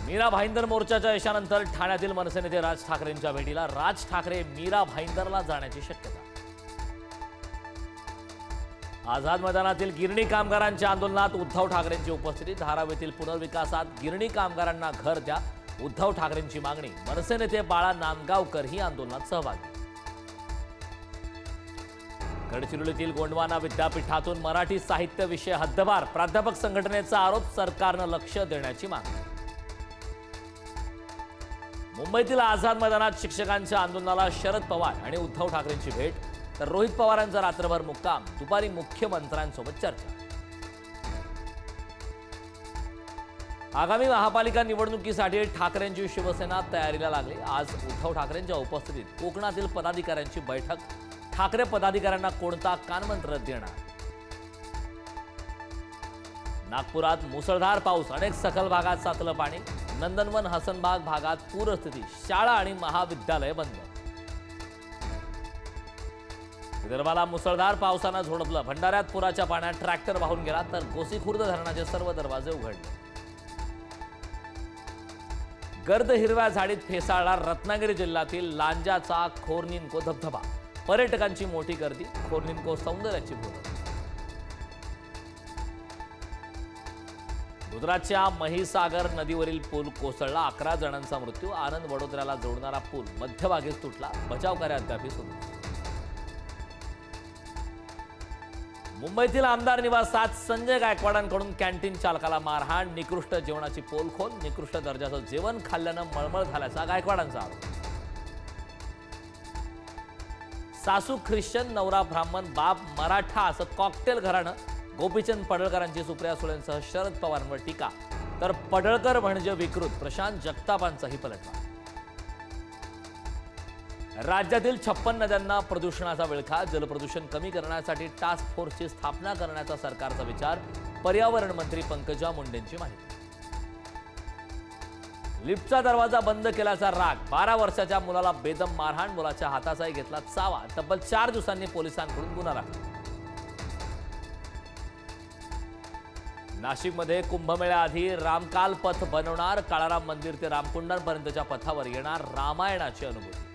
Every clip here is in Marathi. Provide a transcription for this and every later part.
मीरा भाईंदर मोर्चाच्या यशानंतर ठाण्यातील मनसे नेते राज ठाकरेंच्या भेटीला राज ठाकरे मीरा भाईंदरला जाण्याची शक्यता। आझाद मैदानातील गिरणी कामगारांच्या आंदोलनात उद्धव ठाकरेंची उपस्थिती। धारावीतील पुनर्विकासात गिरणी कामगारांना घर द्या, उद्धव ठाकरेंची मागणी। मनसे नेते बाळा नांदगावकर ही आंदोलनात सहभागी। गडचिरोलीतील गोंडवाना विद्यापीठातून मराठी साहित्य विषय हद्दपार, प्राध्यापक संघटनेचा आरोप, सरकारनं लक्ष देण्याची मागणी। मुंबईतील आझाद मैदानात शिक्षकांच्या आंदोलनाला शरद पवार आणि उद्धव ठाकरेंची भेट, तर रोहित पवारांचा रात्रभर मुक्काम, दुपारी मुख्यमंत्र्यांसोबत चर्चा। आगामी महापालिका निवडणुकीसाठी ठाकरेंची शिवसेना तयारीला लागली। आज उद्धव ठाकरेंच्या उपस्थितीत कोकणातील पदाधिकाऱ्यांची बैठक। ठाकरे पदाधिकाऱ्यांना कोणता कानमंत्र देणार? नागपुरात मुसळधार पाऊस, अनेक सखल भागात साचलं पाणी। नंदनवन हसनबाग भागात पूरस्थिती, शाळा आणि महाविद्यालय बंद। विदर्भाला मुसळधार पावसानं झोडपलं। भंडाऱ्यात पुराच्या पाण्यात ट्रॅक्टर वाहून गेला, तर गोसीखुर्द धरणाचे सर्व दरवाजे उघडले। गर्द हिरव्या झाडीत फेसाळला रत्नागिरी जिल्ह्यातील लांजाचा खोर्निन्को धबधबा। पर्यटकांची मोठी गर्दी, खोर्निन्को सौंदर्याची भूल। गुजरातच्या महिसागर नदीवरील पूल कोसळला, 11 जणांचा मृत्यू। आनंद वडोदऱ्याला जोडणारा पूल मध्यभागीच तुटला, बचावकार्य अद्याप सुरू। मुंबईतील आमदार निवासात संजय गायकवाडांकडून कॅन्टीन चालकाला मारहाण, निकृष्ट जेवणाची पोलखोल। निकृष्ट दर्जाचं जेवण खाल्ल्यानं मळमळ झाल्याचा गायकवाडांचा आरोप। सासू ख्रिश्चन, नवरा ब्राह्मण, बाप मराठा असं कॉकटेल घराणं। गोपीचंद पडळकरांची सुप्रिया सुळेंसह शरद पवारांवर टीका, तर पडळकर म्हणजे विकृत, प्रशांत जगतापांचाही पलटवार। राज्यातील 56 नद्यांना प्रदूषणाचा विळखा, जलप्रदूषण कमी करण्यासाठी टास्क फोर्सची स्थापना करण्याचा सरकारचा विचार। पर्यावरण मंत्री पंकजा मुंडेंची माहिती। लिफ्टचा दरवाजा बंद केल्याचा राग, 12 वर्षाच्या मुलाला बेदम मारहाण, मुलाच्या हाताचाही घेतला चावा। तब्बल 4 दिवसांनी पोलिसांकडून गुन्हा दाखल। नाशिकमध्ये कुंभमेळ्याआधी रामकाल पथ बनवणार, काळाराम मंदिर ते रामकुंडांपर्यंतच्या पथावर येणार रामायणाची अनुभूती।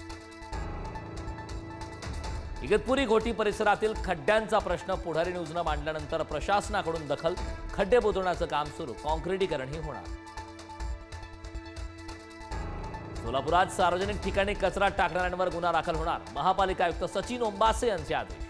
इगतपुरी घोटी परिसरातील खड्ड्यांचा प्रश्न पुढारी न्यूजनं मांडल्यानंतर प्रशासनाकडून दखल, खड्डे बुजवण्याचं काम सुरू, कॉन्क्रिटीकरणही होणार। सोलापुरात सार्वजनिक ठिकाणी कचरा टाकणाऱ्यांवर गुन्हा दाखल होणार, महापालिका आयुक्त सचिन ओंबासे यांचे आदेश।